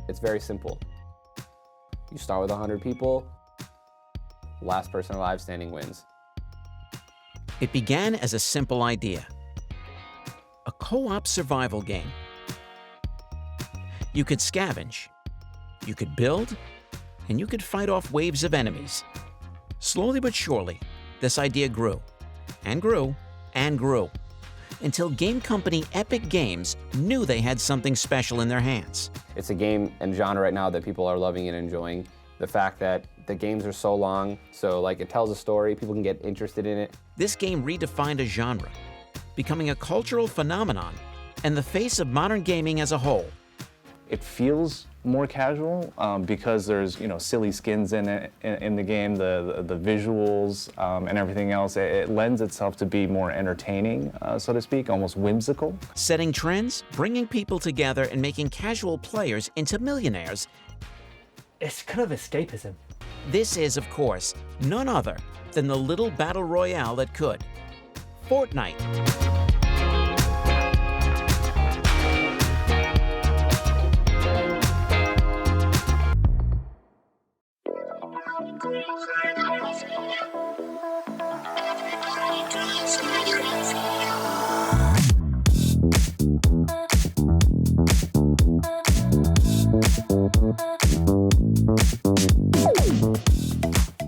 It's very simple. You start with 100 people, last person alive standing wins. It began as a simple idea. A co-op survival game. You could scavenge, you could build, and you could fight off waves of enemies. Slowly but surely, this idea grew, and grew, and grew, until game company Epic Games knew they had something special in their hands. It's a game and genre right now that people are loving and enjoying. The fact that the games are so long, so like it tells a story, people can get interested in it. This game redefined a genre, becoming a cultural phenomenon and the face of modern gaming as a whole. It feels more casual because there's silly skins in it in the game, the visuals and everything else. It lends itself to be more entertaining, so to speak, almost whimsical. Setting trends, bringing people together, and making casual players into millionaires. It's kind of escapism. This is, of course, none other than the little battle royale that could. Fortnite.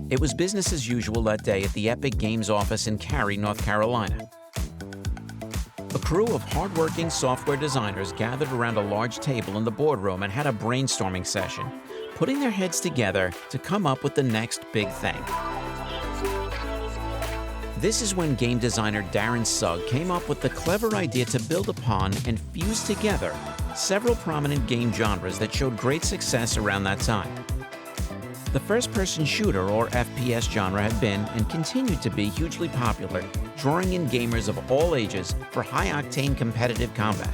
It was business as usual that day at the Epic Games office in Cary, North Carolina. A crew of hardworking software designers gathered around a large table in the boardroom and had a brainstorming session, putting their heads together to come up with the next big thing. This is when game designer Darren Sugg came up with the clever idea to build upon and fuse together several prominent game genres that showed great success around that time. The first-person shooter, or FPS genre, had been and continued to be hugely popular, drawing in gamers of all ages for high-octane competitive combat.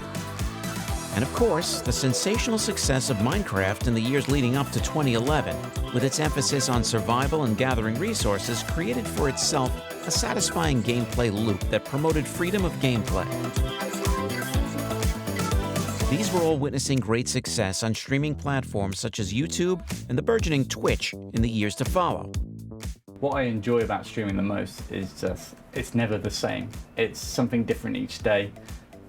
And of course, the sensational success of Minecraft in the years leading up to 2011, with its emphasis on survival and gathering resources, created for itself a satisfying gameplay loop that promoted freedom of gameplay. These were all witnessing great success on streaming platforms such as YouTube and the burgeoning Twitch in the years to follow. What I enjoy about streaming the most is just, it's never the same. It's something different each day,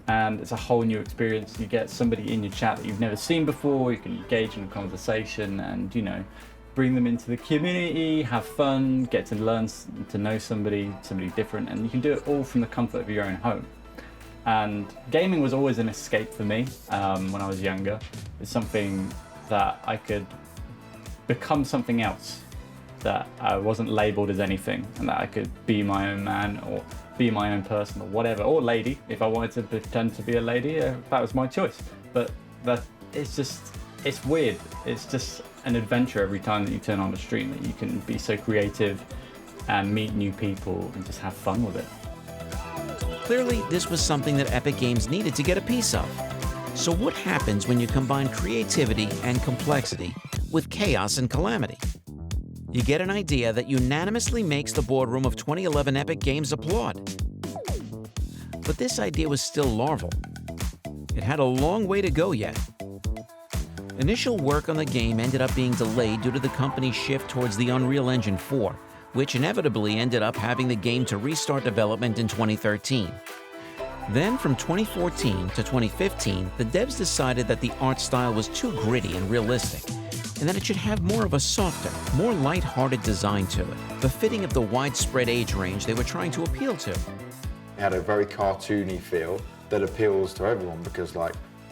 and it's a whole new experience. You get somebody in your chat that you've never seen before, you can engage in a conversation and, bring them into the community, have fun, get to learn to know somebody different, and you can do it all from the comfort of your own home. And gaming was always an escape for me when I was younger. It's something that I could become something else, that I wasn't labeled as anything, and that I could be my own man or be my own person or whatever, or lady. If I wanted to pretend to be a lady, that was my choice. But it's weird. It's just an adventure every time that you turn on a stream, that you can be so creative and meet new people and just have fun with it. Clearly, this was something that Epic Games needed to get a piece of. So what happens when you combine creativity and complexity with chaos and calamity? You get an idea that unanimously makes the boardroom of 2011 Epic Games applaud. But this idea was still larval. It had a long way to go yet. Initial work on the game ended up being delayed due to the company's shift towards the Unreal Engine 4, which inevitably ended up having the game to restart development in 2013. Then, from 2014 to 2015, the devs decided that the art style was too gritty and realistic, and that it should have more of a softer, more light-hearted design to it, befitting of the widespread age range they were trying to appeal to. It had a very cartoony feel that appeals to everyone because,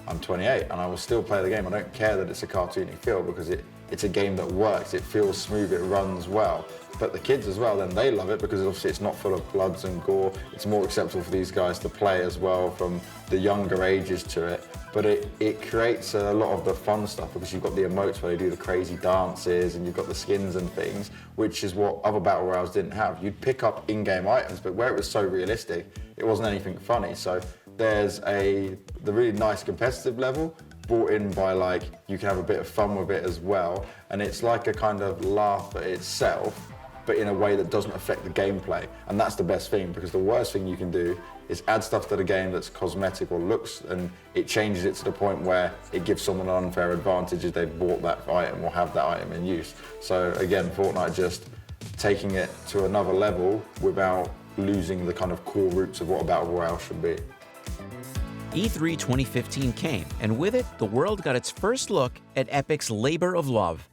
I'm 28 and I will still play the game. I don't care that it's a cartoony feel because it's a game that works. It feels smooth, it runs well. But the kids as well, then they love it because obviously it's not full of bloods and gore. It's more acceptable for these guys to play as well from the younger ages to it. But it creates a lot of the fun stuff because you've got the emotes where they do the crazy dances and you've got the skins and things, which is what other battle royales didn't have. You'd pick up in-game items, but where it was so realistic, it wasn't anything funny. So there's the really nice competitive level brought in by you can have a bit of fun with it as well. And it's like a kind of laugh at itself but in a way that doesn't affect the gameplay. And that's the best thing, because the worst thing you can do is add stuff to the game that's cosmetic or looks, and it changes it to the point where it gives someone an unfair advantage if they've bought that item or have that item in use. So again, Fortnite just taking it to another level without losing the kind of core roots of what a Battle Royale should be. E3 2015 came, and with it, the world got its first look at Epic's labor of love.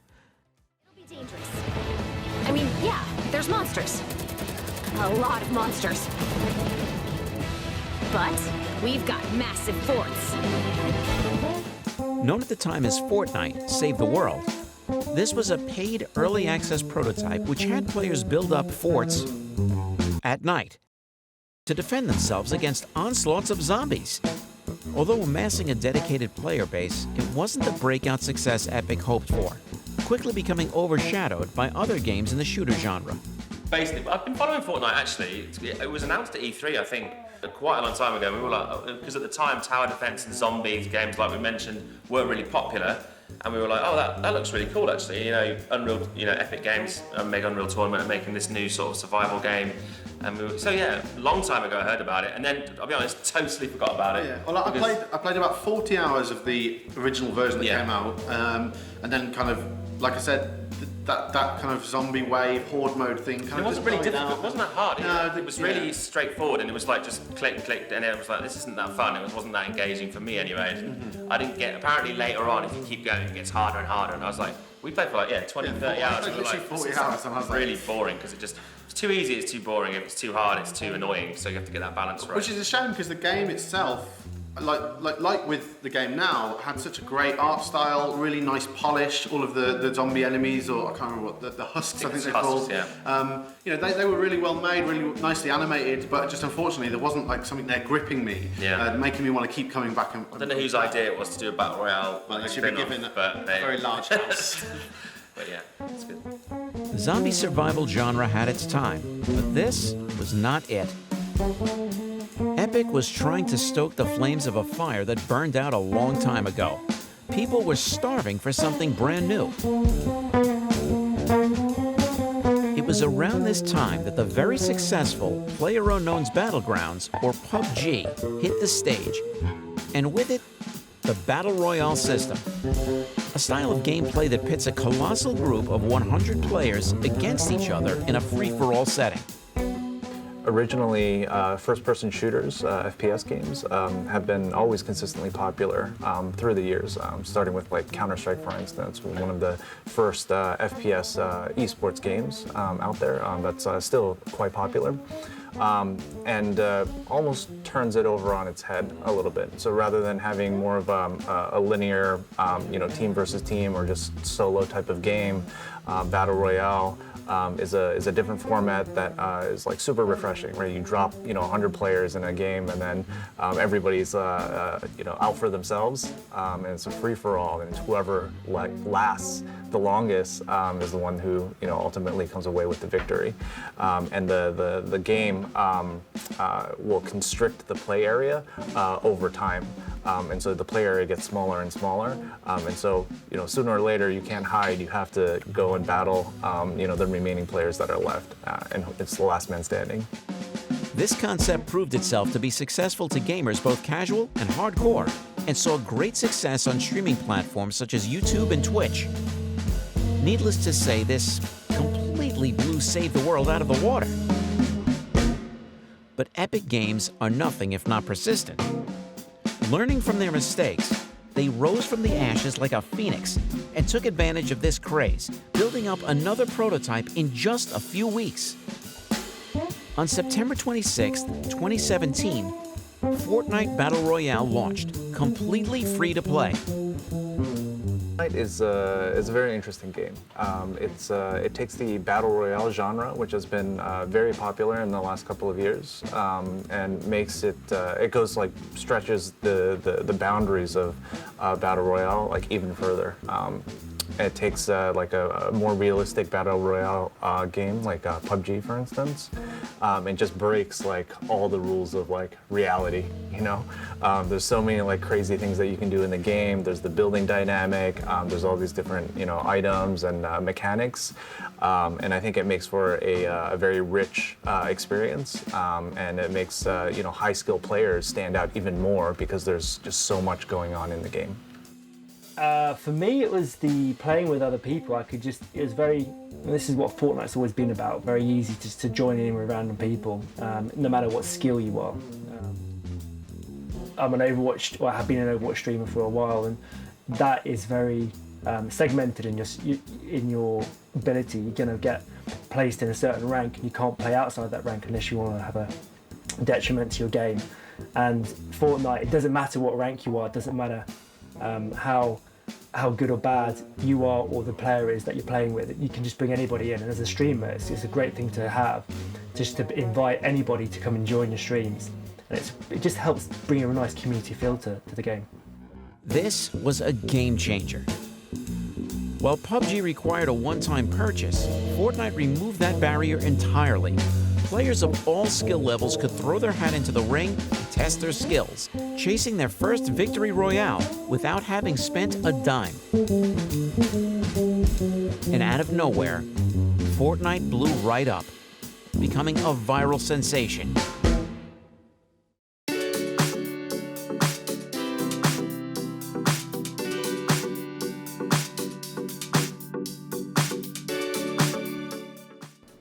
It'll be dangerous. I mean, yeah, there's monsters. A lot of monsters. But we've got massive forts. Known at the time as Fortnite, Save the World, this was a paid early access prototype which had players build up forts at night to defend themselves against onslaughts of zombies. Although amassing a dedicated player base, it wasn't the breakout success Epic hoped for, quickly becoming overshadowed by other games in the shooter genre. Basically, I've been following Fortnite actually. It was announced at E3, I think, quite a long time ago. We were like, because at the time, tower defense and zombies games, like we mentioned, weren't really popular. And we were like, oh, that looks really cool, actually. You know, Unreal, Epic Games make Unreal Tournament and making this new sort of survival game. And so yeah, a long time ago I heard about it, and then I'll be honest, totally forgot about it. Yeah, well, I played about 40 hours of the original version that came out, and then kind of, like I said, that kind of zombie wave horde mode thing kind of. It wasn't really difficult. It wasn't that hard. No, it was really straightforward, and it was like just click, and it was like, this isn't that fun. It wasn't that engaging for me anyway. I didn't get. Apparently later on, if you keep going, it gets harder and harder. And I was like, we played for like 20, 30 hours. We were like 40 hours, and I was really boring because it's too easy, it's too boring. If it's too hard, it's too annoying. So you have to get that balance right. Which is a shame, because the game itself, like with the game now, had such a great art style, really nice polish. All of the zombie enemies, or I can't remember what the husks, I think they're called. Yeah. They were really well made, really nicely animated, but just unfortunately there wasn't like something there gripping me, making me want to keep coming back. I don't know whose idea it was to do a battle royale. Well, they should be given a very large house. But yeah, it's good. The zombie survival genre had its time, but this was not it. Epic was trying to stoke the flames of a fire that burned out a long time ago. People were starving for something brand new. It was around this time that the very successful PlayerUnknown's Battlegrounds, or PUBG, hit the stage, and with it, the Battle Royale system, a style of gameplay that pits a colossal group of 100 players against each other in a free-for-all setting. Originally, first-person shooters, FPS games, have been always consistently popular through the years, starting with like Counter-Strike, for instance, one of the first FPS esports games out there that's still quite popular. And almost turns it over on its head a little bit. So rather than having more of a linear, team versus team or just solo type of game, Battle Royale is a different format that is like super refreshing, where you drop 100 players in a game, and then everybody's out for themselves, and it's a free for all, and it's whoever lasts the longest is the one who ultimately comes away with the victory. And the game will constrict the play area over time. And so the play area gets smaller and smaller. And so, sooner or later you can't hide. You have to go and battle, the remaining players that are left. And it's the last man standing. This concept proved itself to be successful to gamers both casual and hardcore, and saw great success on streaming platforms such as YouTube and Twitch. Needless to say, this completely blew Save the World out of the water. But Epic Games are nothing if not persistent. Learning from their mistakes, they rose from the ashes like a phoenix and took advantage of this craze, building up another prototype in just a few weeks. On September 26, 2017, Fortnite Battle Royale launched, completely free to play. Fortnite is a very interesting game. It takes the Battle Royale genre, which has been very popular in the last couple of years, and makes it, stretches the boundaries of Battle Royale like even further. It takes like a more realistic battle royale game, like PUBG, for instance, and just breaks like all the rules of like reality. You know, there's so many like crazy things that you can do in the game. There's the building dynamic. There's all these different items and mechanics, and I think it makes for a very rich experience, and it makes high skill players stand out even more because there's just so much going on in the game. For me, it was the playing with other people. It was very, and this is what Fortnite's always been about, very easy just to join in with random people, no matter what skill you are. I'm an Overwatch, or I have been an Overwatch streamer for a while, and that is very segmented in your ability. You're going to get placed in a certain rank, and you can't play outside that rank unless you want to have a detriment to your game. And Fortnite, it doesn't matter what rank you are, it doesn't matter how good or bad you are or the player is that you're playing with. You can just bring anybody in, and as a streamer, it's a great thing to have, just to invite anybody to come and join your streams. And it just helps bring a nice community feel to the game. This was a game changer. While PUBG required a one-time purchase, Fortnite removed that barrier entirely. Players of all skill levels could throw their hat into the ring and test their skills, chasing their first victory royale without having spent a dime. And out of nowhere, Fortnite blew right up, becoming a viral sensation.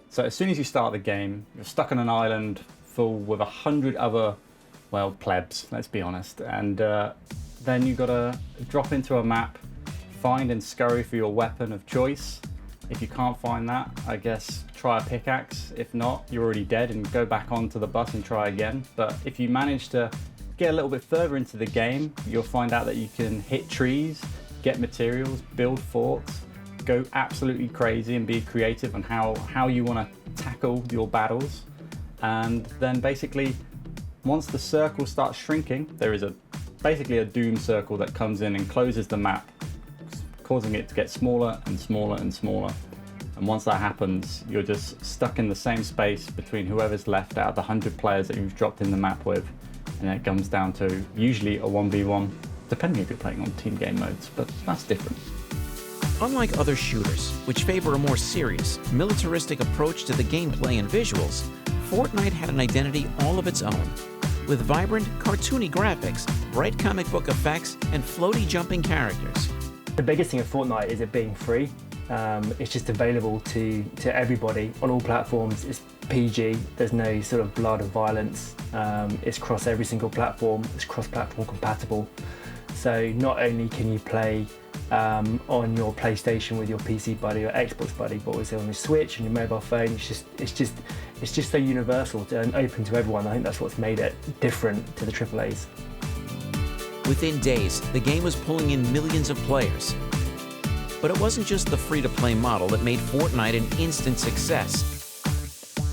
So as soon as you start the game, you're stuck on an island full with 100 other, well, plebs, let's be honest. And then you gotta drop into a map, find and scurry for your weapon of choice. If you can't find that, I guess try a pickaxe. If not, you're already dead and go back onto the bus and try again. But if you manage to get a little bit further into the game, you'll find out that you can hit trees, get materials, build forts, go absolutely crazy and be creative on how you want to tackle your battles. And then basically, once the circle starts shrinking, there is basically a doom circle that comes in and closes the map, causing it to get smaller and smaller and smaller. And once that happens, you're just stuck in the same space between whoever's left out of the 100 players that you've dropped in the map with. And it comes down to usually a 1v1, depending if you're playing on team game modes, but that's different. Unlike other shooters, which favor a more serious, militaristic approach to the gameplay and visuals, Fortnite had an identity all of its own, with vibrant, cartoony graphics, bright comic book effects, and floaty jumping characters. The biggest thing of Fortnite is it being free. It's just available to everybody on all platforms. It's PG, there's no sort of blood or violence. It's across every single platform, it's cross-platform compatible. So not only can you play on your PlayStation with your PC buddy or Xbox buddy, but also on your Switch and your mobile phone. It's just so universal and open to everyone. I think that's what's made it different to the AAAs. Within days, the game was pulling in millions of players. But it wasn't just the free-to-play model that made Fortnite an instant success.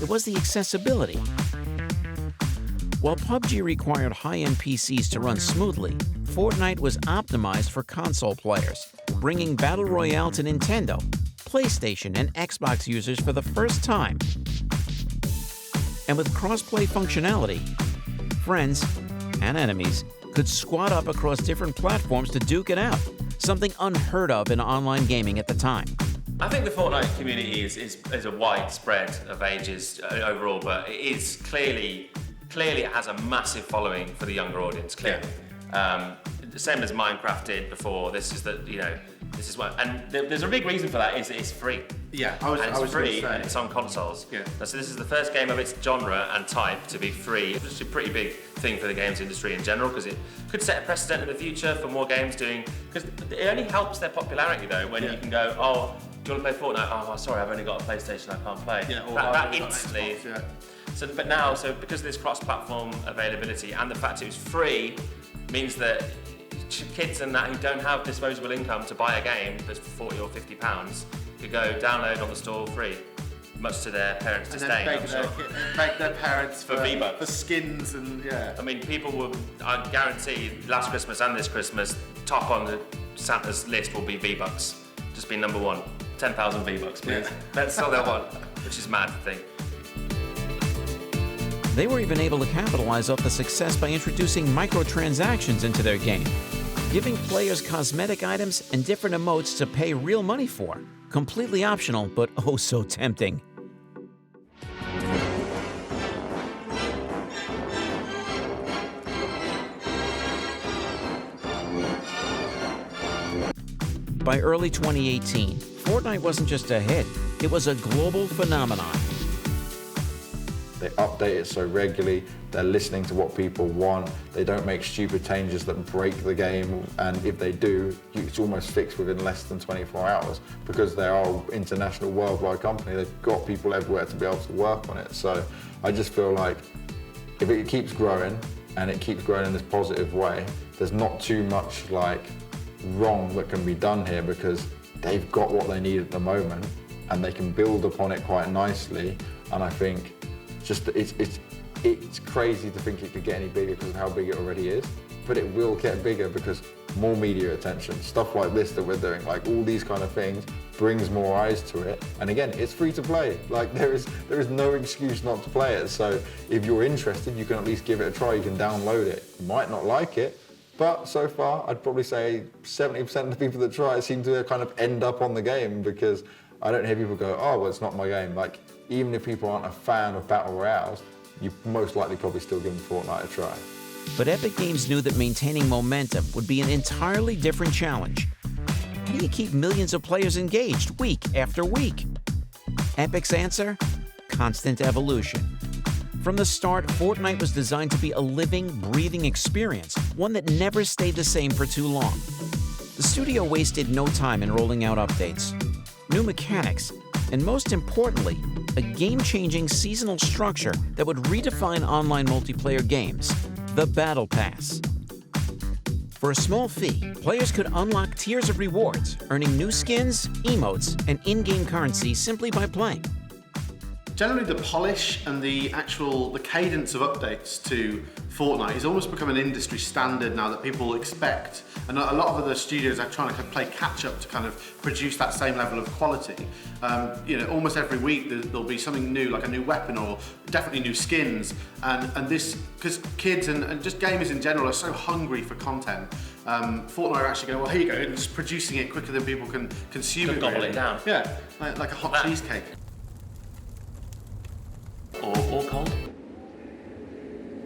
It was the accessibility. While PUBG required high-end PCs to run smoothly, Fortnite was optimized for console players, bringing Battle Royale to Nintendo, PlayStation, and Xbox users for the first time. And with cross-play functionality, friends and enemies could squad up across different platforms to duke it out, something unheard of in online gaming at the time. I think the Fortnite community is a wide spread of ages overall, but it is clearly it has a massive following for the younger audience. Clearly, the same as Minecraft did before. This is what, and there's a big reason for that. Is it's free. Yeah, it's free and it's on consoles. Yeah. So this is the first game of its genre and type to be free. It's a pretty big thing for the games industry in general, because it could set a precedent in the future for more games doing. Because it only helps their popularity though when you can go, oh, do you want to play Fortnite? Oh, sorry, I've only got a PlayStation, I can't play. Yeah, or that instantly. Xbox, yeah. So because of this cross-platform availability and the fact it was free, means that kids and that who don't have disposable income to buy a game that's for £40 or £50 could go download on the store free, much to their parents' disdain. Beg their parents for V-Bucks, for skins and I mean, people will. I guarantee last Christmas and this Christmas, top on the Santa's list will be V-Bucks. just been number one. 10,000 V-Bucks, please. That's all they want, which is mad to think. They were even able to capitalize off the success by introducing microtransactions into their game, giving players cosmetic items and different emotes to pay real money for. Completely optional, but oh so tempting. By early 2018, Fortnite wasn't just a hit, it was a global phenomenon. They update it so regularly, they're listening to what people want, they don't make stupid changes that break the game, and if they do, it's almost fixed within less than 24 hours. Because they are an international, worldwide company, they've got people everywhere to be able to work on it. So I just feel like if it keeps growing, and it keeps growing in this positive way, there's not too much like wrong that can be done here, because they've got what they need at the moment and they can build upon it quite nicely. And I think just it's crazy to think it could get any bigger because of how big it already is, but it will get bigger because more media attention, stuff like this that we're doing, like all these kind of things brings more eyes to it. And again, it's free to play. Like there is no excuse not to play it. So if you're interested, you can at least give it a try. You can download it. You might not like it, but so far, I'd probably say 70% of the people that try it seem to kind of end up on the game, because I don't hear people go, oh, well, it's not my game. Like, even if people aren't a fan of Battle Royales, you most likely probably still give Fortnite a try. But Epic Games knew that maintaining momentum would be an entirely different challenge. How do you keep millions of players engaged week after week? Epic's answer? Constant evolution. From the start, Fortnite was designed to be a living, breathing experience, one that never stayed the same for too long. The studio wasted no time in rolling out updates, new mechanics, and most importantly, a game-changing seasonal structure that would redefine online multiplayer games, the Battle Pass. For a small fee, players could unlock tiers of rewards, earning new skins, emotes, and in-game currency simply by playing. Generally, the polish and the cadence of updates to Fortnite has almost become an industry standard now that people expect. And a lot of other studios are trying to play catch up to kind of produce that same level of quality. Almost every week there'll be something new, like a new weapon or definitely new skins. And this, because kids and just gamers in general are so hungry for content. Fortnite are actually going, well, here you go, and just producing it quicker than people can consume it. Gobble it down. Yeah, like a hot cheesecake. Or cold.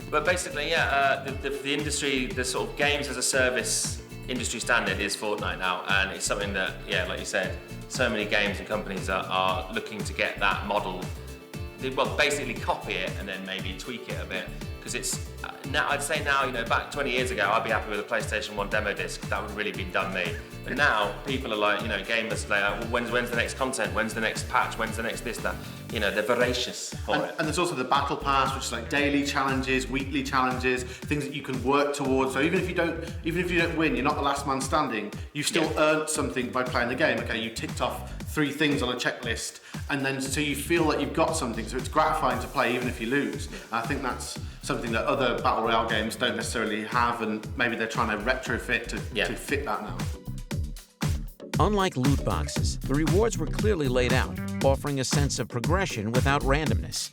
But basically, yeah, the industry, the sort of games as a service industry standard is Fortnite now, and it's something that, yeah, like you said, so many games and companies are looking to get that model, well, basically copy it and then maybe tweak it a bit. Because it's, now I'd say now, back 20 years ago, I'd be happy with a PlayStation 1 demo disc. That would really be done me. But now, people are like, gamers are like, well, when's the next content? When's the next patch? When's the next this, that? They're voracious for it. And there's also the Battle Pass, which is like daily challenges, weekly challenges, things that you can work towards. So even if you don't win, you're not the last man standing, you've still earned something by playing the game. Okay, you ticked off 3 things on a checklist, and then so you feel that you've got something, so it's gratifying to play even if you lose. And I think that's something that other Battle Royale games don't necessarily have, and maybe they're trying to retrofit to fit that now. Unlike loot boxes, the rewards were clearly laid out, offering a sense of progression without randomness.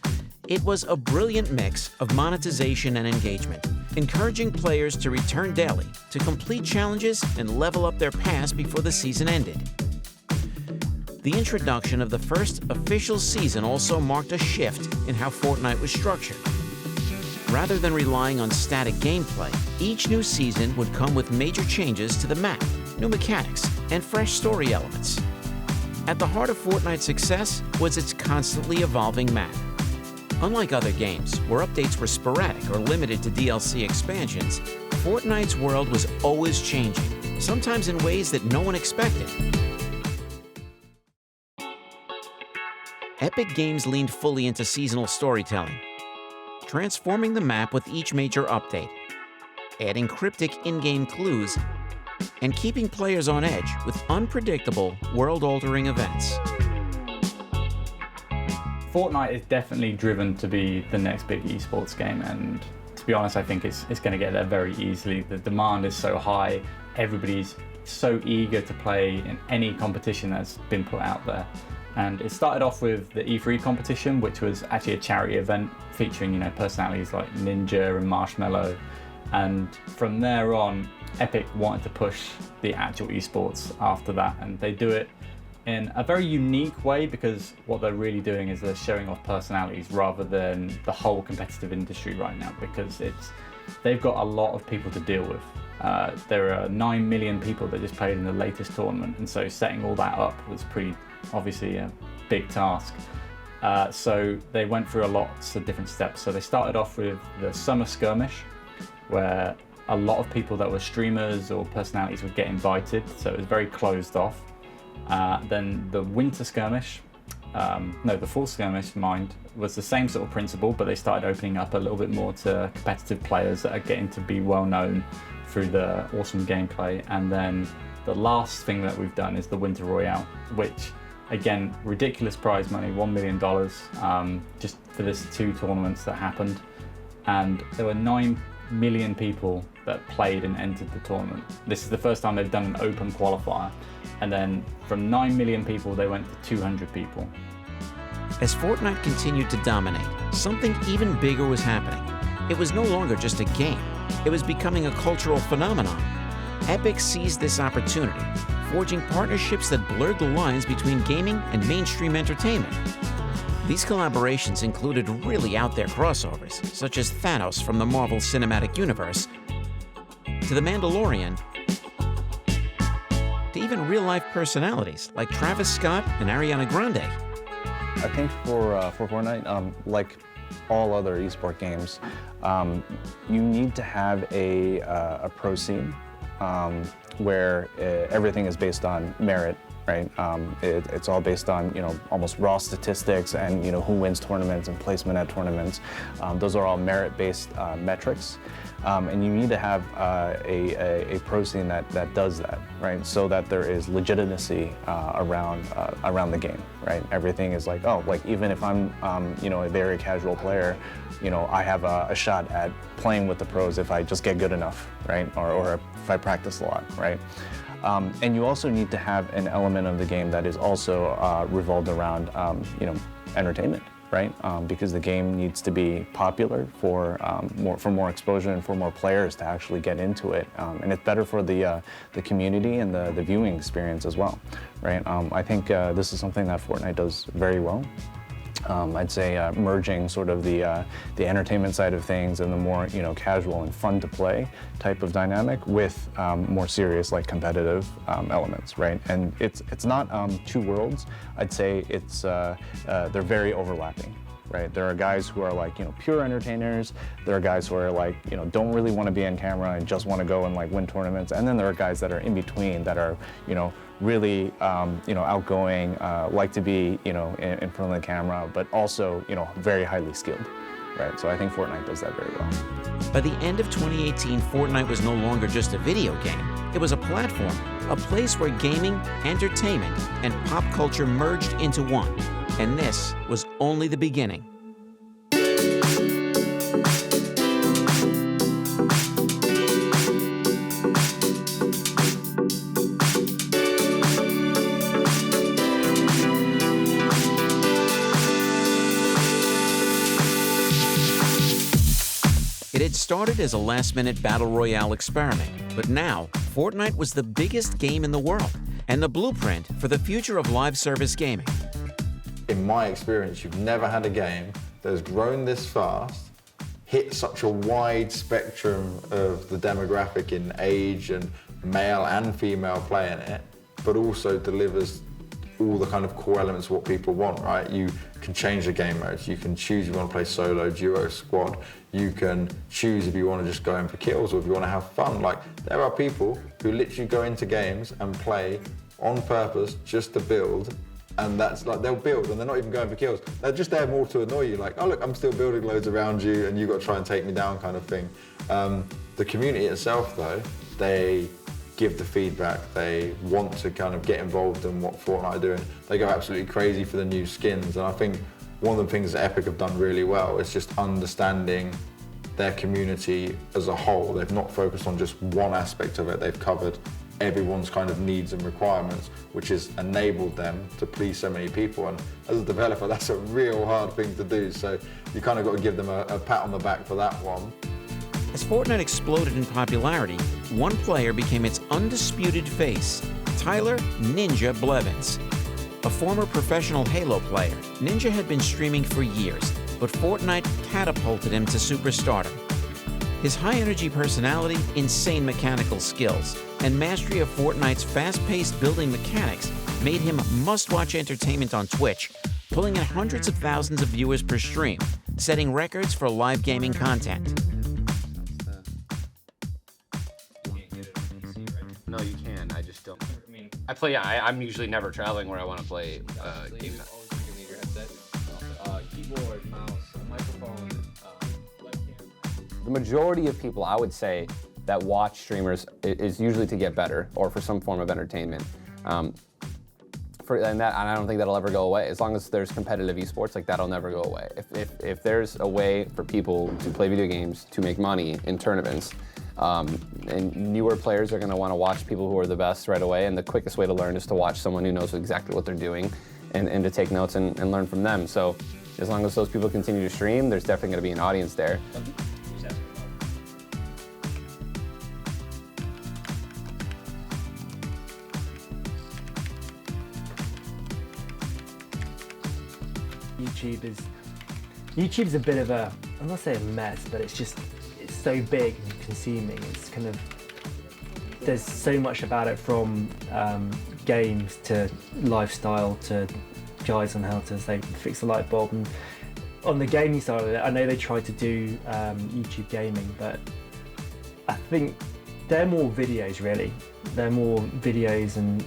It was a brilliant mix of monetization and engagement, encouraging players to return daily, to complete challenges and level up their pass before the season ended. The introduction of the first official season also marked a shift in how Fortnite was structured. Rather than relying on static gameplay, each new season would come with major changes to the map, new mechanics, and fresh story elements. At the heart of Fortnite's success was its constantly evolving map. Unlike other games, where updates were sporadic or limited to DLC expansions, Fortnite's world was always changing, sometimes in ways that no one expected. Epic Games leaned fully into seasonal storytelling, transforming the map with each major update, adding cryptic in-game clues, and keeping players on edge with unpredictable, world-altering events. Fortnite is definitely driven to be the next big esports game, and to be honest, I think it's going to get there very easily. The demand is so high, everybody's so eager to play in any competition that's been put out there. And it started off with the E3 competition, which was actually a charity event featuring, personalities like Ninja and Marshmello. And from there on, Epic wanted to push the actual esports after that, and they do it in a very unique way, because what they're really doing is they're showing off personalities rather than the whole competitive industry right now, because they've got a lot of people to deal with. There are 9 million people that just played in the latest tournament, and so setting all that up was pretty obviously a big task. So they went through lots of different steps. So they started off with the summer skirmish, where a lot of people that were streamers or personalities would get invited, so it was very closed off. Then the winter skirmish, the fall skirmish, was the same sort of principle, but they started opening up a little bit more to competitive players that are getting to be well known through the awesome gameplay. And then the last thing that we've done is the Winter Royale, which, again, ridiculous prize money, $1 million, just for this 2 tournaments that happened. And there were 9 million people that played and entered the tournament. This is the first time they've done an open qualifier. And then from 9 million people, they went to 200 people. As Fortnite continued to dominate, something even bigger was happening. It was no longer just a game. It was becoming a cultural phenomenon. Epic seized this opportunity, forging partnerships that blurred the lines between gaming and mainstream entertainment. These collaborations included really out-there crossovers, such as Thanos from the Marvel Cinematic Universe, to The Mandalorian, to even real-life personalities like Travis Scott and Ariana Grande. I think for Fortnite, like all other esport games, you need to have a pro scene where everything is based on merit. Right? It's all based on, almost raw statistics and, who wins tournaments and placement at tournaments. Those are all merit-based metrics. And you need to have a pro scene that does that, right? So that there is legitimacy around the game, right? Everything is like, even if I'm, a very casual player, I have a shot at playing with the pros if I just get good enough, right? Or if I practice a lot, right? And you also need to have an element of the game that is also revolved around, entertainment, right? Because the game needs to be popular for more exposure and for more players to actually get into it. And it's better for the community and the viewing experience as well, right? I think this is something that Fortnite does very well. I'd say merging sort of the entertainment side of things and the more casual and fun to play type of dynamic with more serious like competitive elements, right? And it's not 2 worlds. I'd say they're very overlapping. Right? There are guys who are like, pure entertainers. There are guys who are like, don't really want to be on camera and just want to go and like win tournaments. And then there are guys that are in between that are, really, outgoing, like to be, in front of the camera, but also, very highly skilled. Right? So I think Fortnite does that very well. By the end of 2018, Fortnite was no longer just a video game. It was a platform, a place where gaming, entertainment, and pop culture merged into one. And this was only the beginning. It had started as a last-minute battle royale experiment, but now Fortnite was the biggest game in the world and the blueprint for the future of live service gaming. In my experience, you've never had a game that has grown this fast, hit such a wide spectrum of the demographic in age and male and female playing it, but also delivers all the kind of core elements of what people want, right? You can change the game modes. You can choose if you want to play solo, duo, squad. You can choose if you want to just go in for kills or if you want to have fun. Like, there are people who literally go into games and play on purpose just to build. And that's like, they'll build and they're not even going for kills. They're just there more to annoy you, like, oh look, I'm still building loads around you and you've got to try and take me down kind of thing. The community itself though, they give the feedback, they want to kind of get involved in what Fortnite are doing. They go absolutely crazy for the new skins, and I think one of the things that Epic have done really well is just understanding their community as a whole. They've not focused on just one aspect of it, they've covered everyone's kind of needs and requirements, which has enabled them to please so many people. And as a developer, that's a real hard thing to do. So you kind of got to give them a pat on the back for that one. As Fortnite exploded in popularity, one player became its undisputed face, Tyler Ninja Blevins. A former professional Halo player, Ninja had been streaming for years, but Fortnite catapulted him to superstardom. His high-energy personality, insane mechanical skills, and mastery of Fortnite's fast-paced building mechanics made him must-watch entertainment on Twitch, pulling in hundreds of thousands of viewers per stream, setting records for live gaming content. No, you can. I just don't. I play. I'm usually never traveling where I want to play games. Keyboard, mouse, microphone, webcam. The majority of people, I would say, that watch streamers is usually to get better or for some form of entertainment. And I don't think that'll ever go away. As long as there's competitive esports, like that'll never go away. If there's a way for people to play video games to make money in tournaments, and newer players are going to want to watch people who are the best right away, and the quickest way to learn is to watch someone who knows exactly what they're doing and to take notes and learn from them. So as long as those people continue to stream, there's definitely going to be an audience there. YouTube's a bit of a, I'm not saying a mess, but it's so big and consuming. It's kind of, there's so much about it, from games to lifestyle to guides on how to, say, fix a light bulb. And on the gaming side of it, I know they tried to do YouTube gaming, but I think they're more videos, really. They're more videos and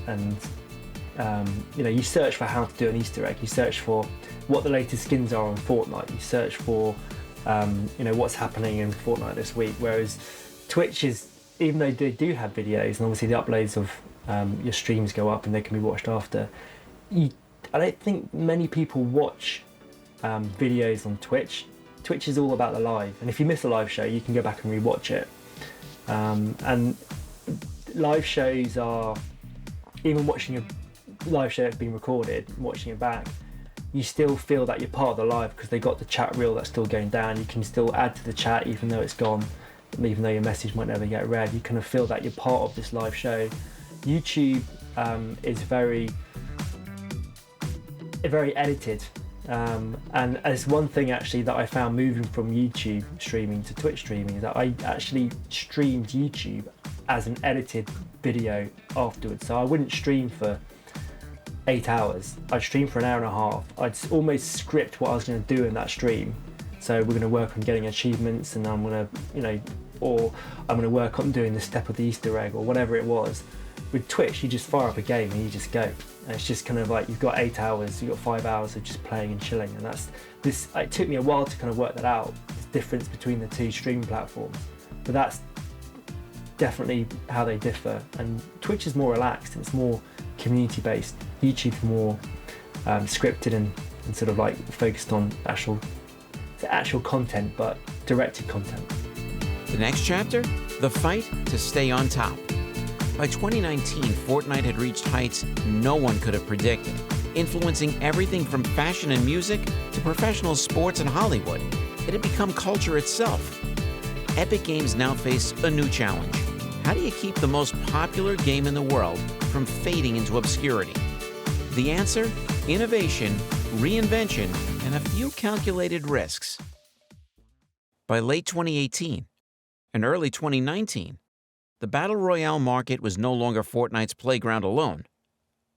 you know, you search for how to do an Easter egg, you search for what the latest skins are on Fortnite, you search for you know, what's happening in Fortnite this week, whereas Twitch is, even though they do have videos, and obviously the uploads of your streams go up and they can be watched after, I don't think many people watch videos on Twitch. Twitch is all about the live, and if you miss a live show, you can go back and rewatch it. And live shows are, even watching a live show that's been recorded, watching it back, you still feel that you're part of the live because they got the chat reel that's still going down. You can still add to the chat even though it's gone, even though your message might never get read. You kind of feel that you're part of this live show. YouTube is very edited, and as one thing actually that I found moving from YouTube streaming to Twitch streaming is that I actually streamed YouTube as an edited video afterwards. So I wouldn't stream for 8 hours. I'd stream for an hour and a half. I'd almost script what I was going to do in that stream. So we're going to work on getting achievements, and I'm going to, you know, or I'm going to work on doing the step of the Easter egg or whatever it was. With Twitch, you just fire up a game and you just go. And it's just kind of like, you've got 8 hours, you've got 5 hours of just playing and chilling. And that's this. It took me a while to kind of work that out, the difference between the two streaming platforms. But that's definitely how they differ. And Twitch is more relaxed and it's more community based. YouTube's more scripted and sort of like focused on actual content, but directed content. The next chapter, the fight to stay on top. By 2019, Fortnite had reached heights no one could have predicted, influencing everything from fashion and music to professional sports and Hollywood. It had become culture itself. Epic Games now face a new challenge. How do you keep the most popular game in the world from fading into obscurity? The answer? Innovation, reinvention, and a few calculated risks. By late 2018 and early 2019, the Battle Royale market was no longer Fortnite's playground alone.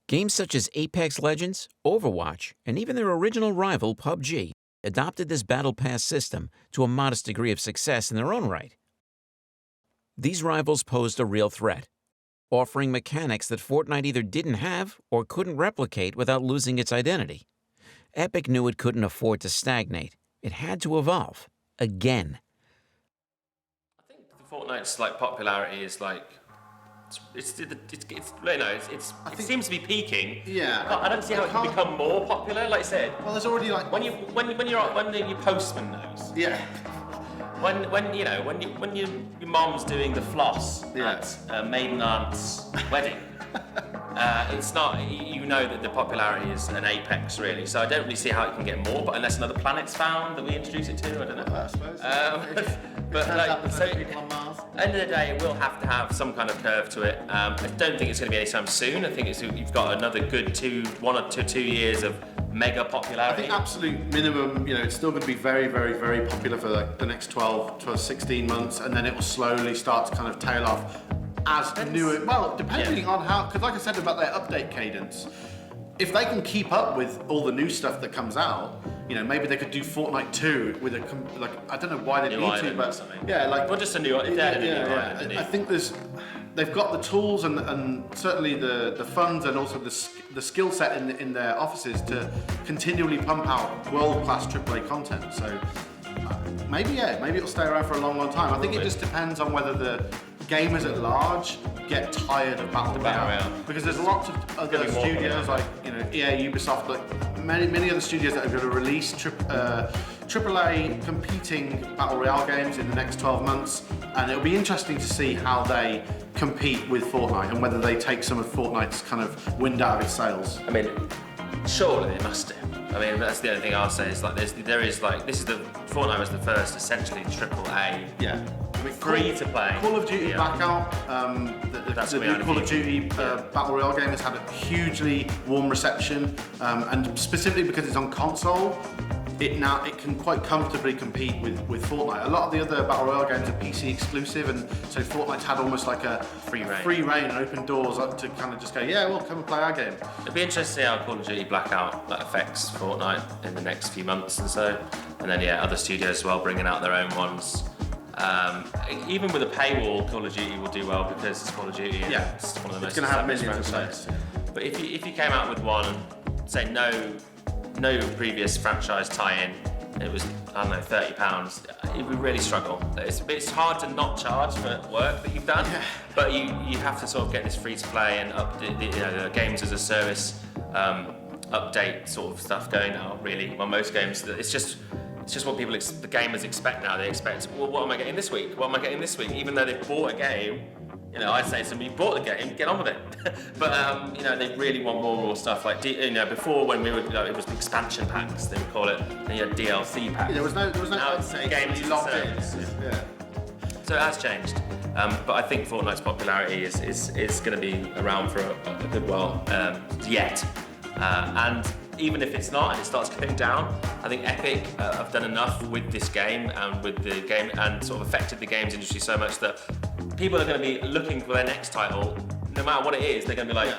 Games such as Apex Legends, Overwatch, and even their original rival, PUBG, adopted this Battle Pass system to a modest degree of success in their own right. These rivals posed a real threat, offering mechanics that Fortnite either didn't have or couldn't replicate without losing its identity. Epic knew it couldn't afford to stagnate. It had to evolve. Again. I think Fortnite's like popularity is like it seems to be peaking. Yeah. I don't see how it can become more popular. Like I said, Well, there's already like when your postman knows. Yeah. when your mom's doing the floss at a maiden aunt's wedding, it's not, you know that the popularity is an apex really, so I don't really see how it can get more, but unless another planet's found that we introduce it to, I don't know. I suppose. But like, so at the end of the day, it will have to have some kind of curve to it. I don't think it's going to be anytime soon. I think you've got another good 1 or 2 years of mega popularity. I think absolute minimum, it's still going to be very, very, very popular for the next 12 to 16 months, and then it will slowly start to kind of tail off as newer. Well, depending on how, because like I said about their update cadence, if they can keep up with all the new stuff that comes out, maybe they could do Fortnite 2 with I don't know why they New need to, but well, just a new island. I think they've got the tools and certainly the funds and also the skill set in their offices to continually pump out world-class AAA content. So maybe it'll stay around for a long, long time. I think it just depends on whether the gamers at large get tired of Battle Royale. Because there's lots of other studios like EA, Ubisoft, like many other studios that are going to release AAA competing Battle Royale games in the next 12 months, and it'll be interesting to see how they compete with Fortnite and whether they take some of Fortnite's kind of wind out of its sails. I mean, surely they must do. I mean, that's the only thing I'll say is like Fortnite was the first essentially AAA. Yeah. Free to play. Call of Duty Blackout, the new Call of Duty Battle Royale game has had a hugely warm reception, and specifically because it's on console, it can quite comfortably compete with Fortnite. A lot of the other Battle Royale games are PC exclusive, and so Fortnite's had almost like a free reign and open doors up to kind of just go, well, come and play our game. It'd be interesting to see how Call of Duty Blackout affects Fortnite in the next few months and so, and then other studios as well bringing out their own ones. Even with a paywall, Call of Duty will do well because it's Call of Duty and it's one of the most established franchises. But if you came out with one and say no previous franchise tie-in, it was, I don't know, £30, it would really struggle. It's hard to not charge for work that you've done, but you have to sort of get this free-to-play and the games as a service update sort of stuff going now. Really, well, most games, it's just what the gamers expect now. They expect, well, what am I getting this week? What am I getting this week? Even though they've bought a game, I'd say to them, you bought the game, get on with it. But they really want more and more stuff. Like before, when we were, it was expansion packs, they would call it. And you had DLC packs. There was no games you locked in. So it has changed. But I think Fortnite's popularity is going to be around for a good while yet. And even if it's not and it starts going down, I think Epic have done enough with this game and with the game and sort of affected the games industry so much that people are going to be looking for their next title, no matter what it is. They're going to be like,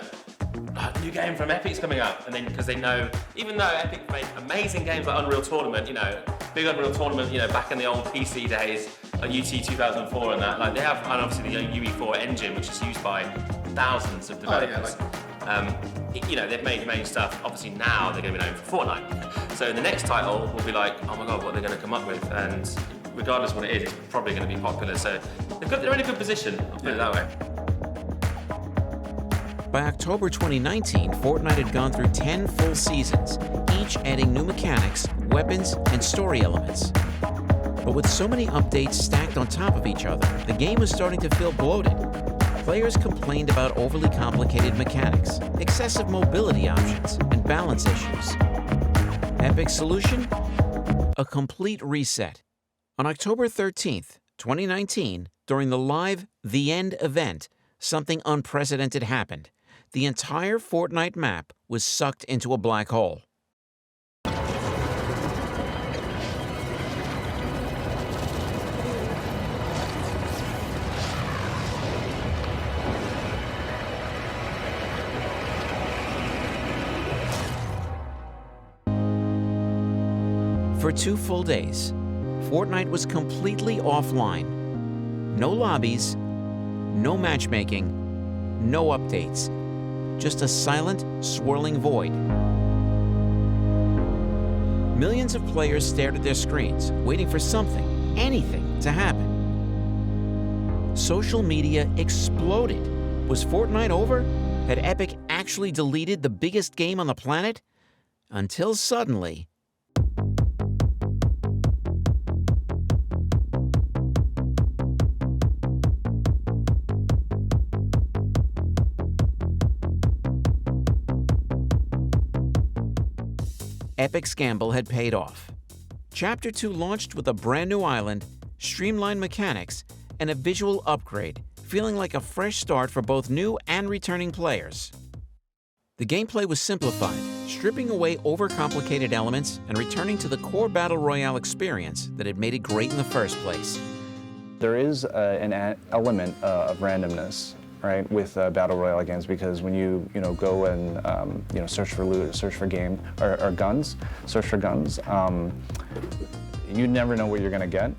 a new game from Epic's coming up, and then because they know, even though Epic made amazing games like Unreal Tournament, big Unreal Tournament, back in the old PC days, like UT 2004 and that, like they have, and obviously the UE4 engine, which is used by thousands of developers. They've made amazing stuff. Obviously now they're going to be known for Fortnite. So the next title will be like, oh my god, what they're going to come up with, and regardless of what it is, it's probably going to be popular. So they're in a good position, I'll put it that way. By October 2019, Fortnite had gone through 10 full seasons, each adding new mechanics, weapons, and story elements. But with so many updates stacked on top of each other, the game was starting to feel bloated. Players complained about overly complicated mechanics, excessive mobility options, and balance issues. Epic's solution? A complete reset. On October 13th, 2019, during the live The End event, something unprecedented happened. The entire Fortnite map was sucked into a black hole. For 2 full days, Fortnite was completely offline. No lobbies, no matchmaking, no updates. Just a silent, swirling void. Millions of players stared at their screens, waiting for something, anything, to happen. Social media exploded. Was Fortnite over? Had Epic actually deleted the biggest game on the planet? Until suddenly... Epic's gamble had paid off. Chapter 2 launched with a brand new island, streamlined mechanics, and a visual upgrade, feeling like a fresh start for both new and returning players. The gameplay was simplified, stripping away overcomplicated elements and returning to the core Battle Royale experience that had made it great in the first place. There is an element of randomness, right, with Battle Royale games, because when you go and search for loot, search for guns, you never know what you're going to get.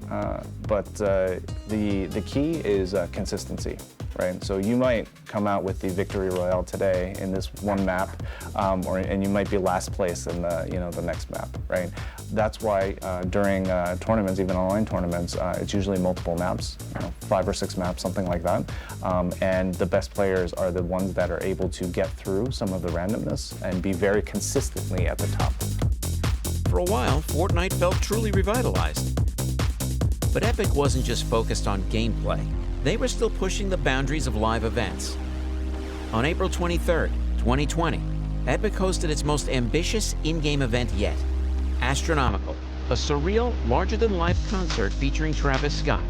But the key is consistency, right? So you might come out with the Victory Royale today in this one map, and you might be last place in the next map, right? That's why during tournaments, even online tournaments, it's usually multiple maps, 5 or 6 maps, something like that. And the best players are the ones that are able to get through some of the randomness and be very consistently at the top. For a while, Fortnite felt truly revitalized. But Epic wasn't just focused on gameplay. They were still pushing the boundaries of live events. On April 23rd, 2020, Epic hosted its most ambitious in-game event yet, Astronomical, a surreal, larger-than-life concert featuring Travis Scott.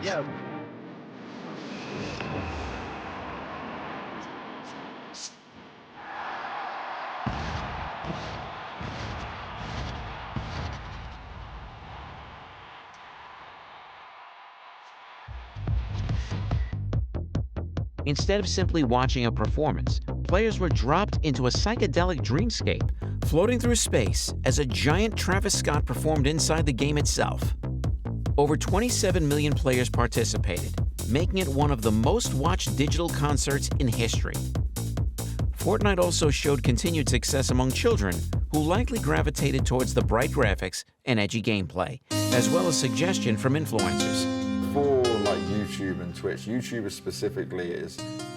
Yeah. Instead of simply watching a performance, players were dropped into a psychedelic dreamscape, floating through space as a giant Travis Scott performed inside the game itself. Over 27 million players participated, making it one of the most watched digital concerts in history. Fortnite also showed continued success among children, who likely gravitated towards the bright graphics and edgy gameplay, as well as suggestion from influencers. For like YouTube and Twitch, YouTubers specifically,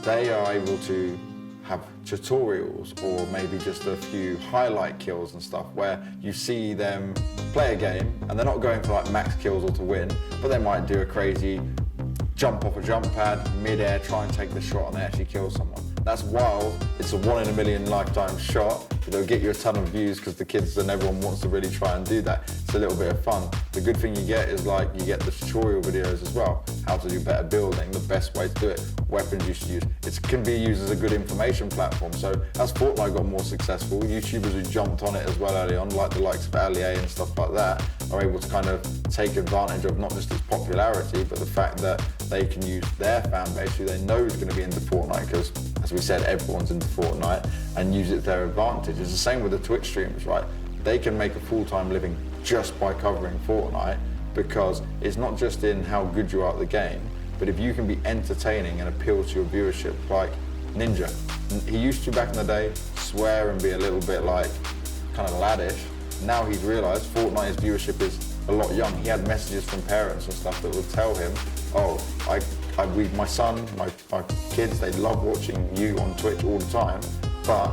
they are able to have tutorials or maybe just a few highlight kills and stuff where you see them play a game and they're not going for like max kills or to win, but they might do a crazy jump off a jump pad, mid-air, try and take the shot and they actually kill someone. That's wild. It's a 1 in a million lifetime shot. It'll get you a ton of views because the kids and everyone wants to really try and do that. It's a little bit of fun. The good thing you get is like you get the tutorial videos as well. How to do better building, the best way to do it, weapons you should use. It can be used as a good information platform. So as Fortnite got more successful, YouTubers who jumped on it as well early on, like the likes of Ali and stuff like that, are able to kind of take advantage of not just its popularity, but the fact that they can use their fan base, who they know is going to be into Fortnite, because as we said, everyone's into Fortnite, and use it to their advantage. It's the same with the Twitch streamers, right? They can make a full-time living just by covering Fortnite, because it's not just in how good you are at the game, but if you can be entertaining and appeal to your viewership, like Ninja. He used to, back in the day, swear and be a little bit like, kind of laddish. Now he's realized Fortnite's viewership is a lot young. He had messages from parents and stuff that would tell him, oh, my son, my kids, they love watching you on Twitch all the time, but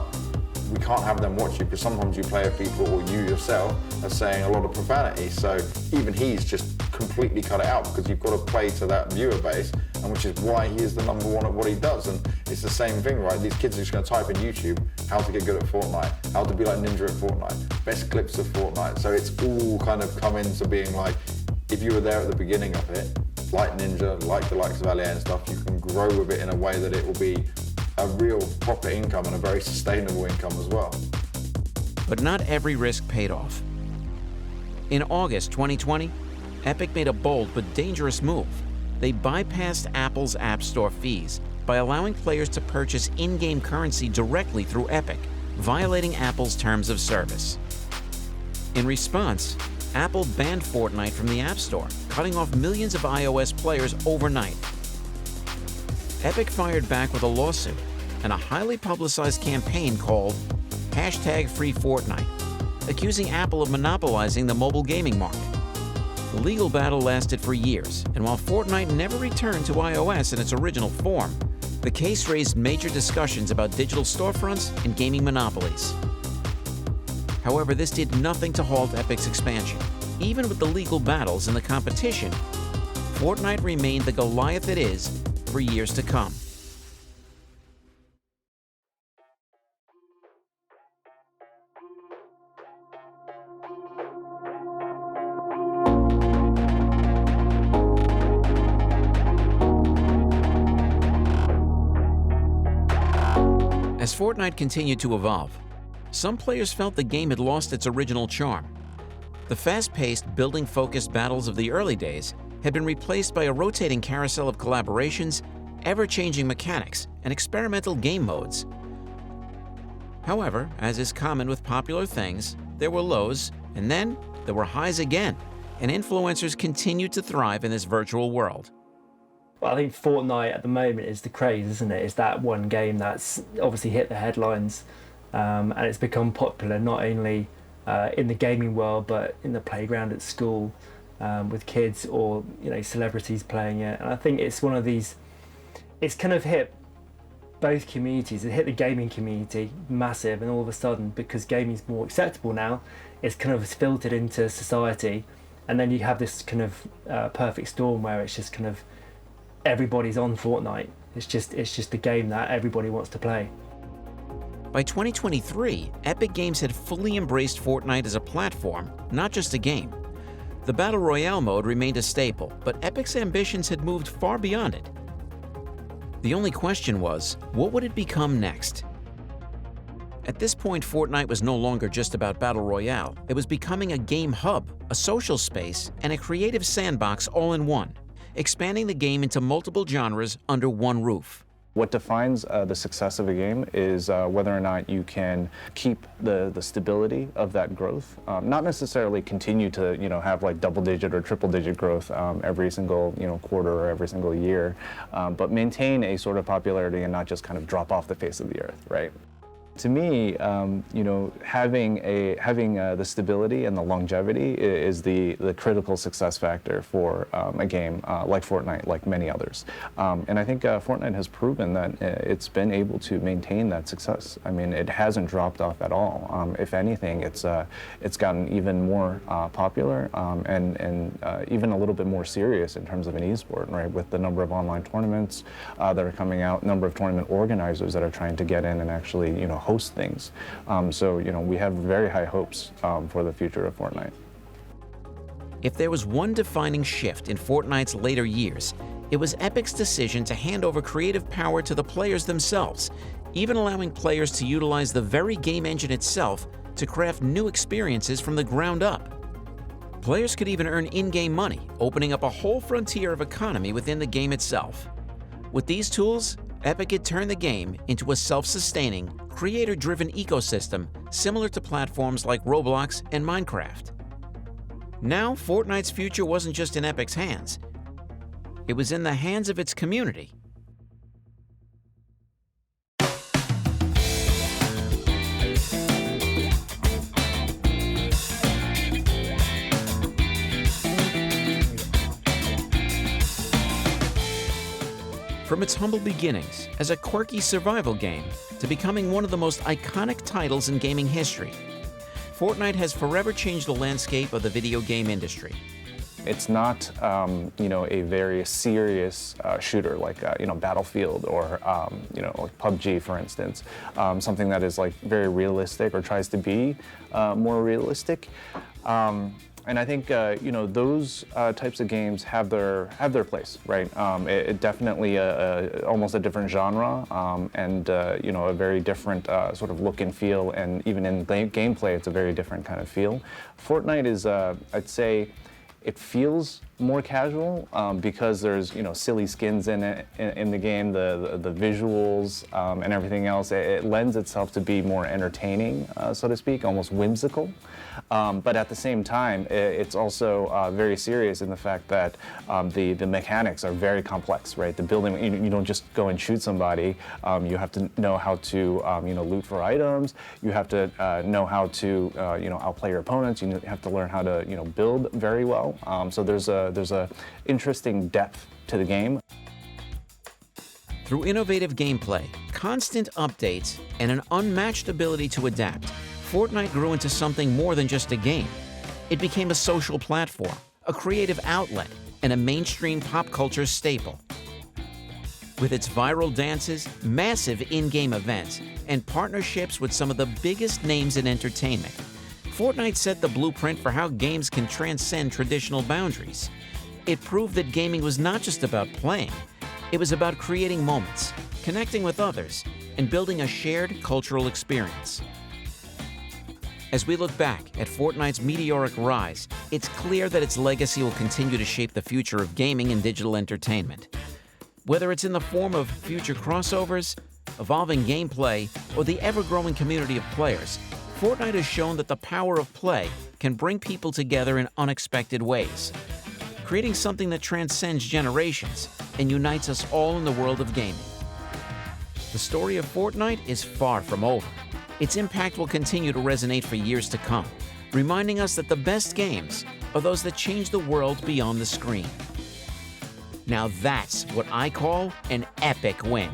we can't have them watch you because sometimes you player people or you yourself are saying a lot of profanity. So even he's just completely cut it out because you've got to play to that viewer base, and which is why he is the #1 at what he does. And it's the same thing, right? These kids are just going to type in YouTube, how to get good at Fortnite, how to be like Ninja at Fortnite, best clips of Fortnite. So it's all kind of come into being like, if you were there at the beginning of it, like Ninja, like the likes of Ali and stuff, you can grow with it in a way that it will be a real proper income and a very sustainable income as well. But not every risk paid off. In August 2020, Epic made a bold but dangerous move. They bypassed Apple's App Store fees by allowing players to purchase in-game currency directly through Epic, violating Apple's terms of service. In response, Apple banned Fortnite from the App Store, cutting off millions of iOS players overnight. Epic fired back with a lawsuit and a highly publicized campaign called #FreeFortnite, accusing Apple of monopolizing the mobile gaming market. The legal battle lasted for years, and while Fortnite never returned to iOS in its original form, the case raised major discussions about digital storefronts and gaming monopolies. However, this did nothing to halt Epic's expansion. Even with the legal battles and the competition, Fortnite remained the Goliath it is for years to come. As Fortnite continued to evolve, some players felt the game had lost its original charm. The fast-paced, building-focused battles of the early days had been replaced by a rotating carousel of collaborations, ever-changing mechanics, and experimental game modes. However, as is common with popular things, there were lows, and then there were highs again, and influencers continued to thrive in this virtual world. Well, I think Fortnite at the moment is the craze, isn't it? It's that one game that's obviously hit the headlines, and it's become popular not only in the gaming world, but in the playground at school, with kids or celebrities playing it. And I think it's one of these. It's kind of hit both communities. It hit the gaming community massive, and all of a sudden, because gaming's more acceptable now, it's kind of filtered into society, and then you have this kind of perfect storm where it's just kind of everybody's on Fortnite. It's just a game that everybody wants to play. By 2023, Epic Games had fully embraced Fortnite as a platform, not just a game. The Battle Royale mode remained a staple, but Epic's ambitions had moved far beyond it. The only question was, what would it become next? At this point, Fortnite was no longer just about Battle Royale. It was becoming a game hub, a social space, and a creative sandbox all in one, expanding the game into multiple genres under one roof. What defines the success of a game is whether or not you can keep the stability of that growth. Not necessarily continue to have like double-digit or triple-digit growth every single quarter or every single year, but maintain a sort of popularity and not just kind of drop off the face of the earth, right? To me, having the stability and the longevity is the critical success factor for a game like Fortnite, like many others. And I think Fortnite has proven that it's been able to maintain that success. I mean, it hasn't dropped off at all. If anything, it's gotten even more popular and even a little bit more serious in terms of an esport, right? With the number of online tournaments that are coming out, number of tournament organizers that are trying to get in and actually, host things. So, we have very high hopes for the future of Fortnite. If there was one defining shift in Fortnite's later years, it was Epic's decision to hand over creative power to the players themselves, even allowing players to utilize the very game engine itself to craft new experiences from the ground up. Players could even earn in-game money, opening up a whole frontier of economy within the game itself. With these tools, Epic had turned the game into a self-sustaining, creator-driven ecosystem similar to platforms like Roblox and Minecraft. Now, Fortnite's future wasn't just in Epic's hands. It was in the hands of its community. From its humble beginnings as a quirky survival game to becoming one of the most iconic titles in gaming history, Fortnite has forever changed the landscape of the video game industry. It's not, a very serious shooter like, Battlefield or, like PUBG, for instance. Something that is like very realistic or tries to be more realistic. And I think those types of games have their place, right? It definitely almost a different genre, and a very different sort of look and feel, and even in gameplay, it's a very different kind of feel. Fortnite is, I'd say, it feels more casual because there's silly skins in it in the game, the visuals and everything else. It lends itself to be more entertaining, so to speak, almost whimsical. But at the same time, it's also very serious in the fact that the mechanics are very complex, right? The building, you don't just go and shoot somebody. You have to know how to loot for items. You have to know how to outplay your opponents. You have to learn how to build very well. So there's a interesting depth to the game. Through innovative gameplay, constant updates, and an unmatched ability to adapt, Fortnite grew into something more than just a game. It became a social platform, a creative outlet, and a mainstream pop culture staple. With its viral dances, massive in-game events, and partnerships with some of the biggest names in entertainment, Fortnite set the blueprint for how games can transcend traditional boundaries. It proved that gaming was not just about playing, it was about creating moments, connecting with others, and building a shared cultural experience. As we look back at Fortnite's meteoric rise, it's clear that its legacy will continue to shape the future of gaming and digital entertainment. Whether it's in the form of future crossovers, evolving gameplay, or the ever-growing community of players, Fortnite has shown that the power of play can bring people together in unexpected ways, creating something that transcends generations and unites us all in the world of gaming. The story of Fortnite is far from over. Its impact will continue to resonate for years to come, reminding us that the best games are those that change the world beyond the screen. Now that's what I call an epic win.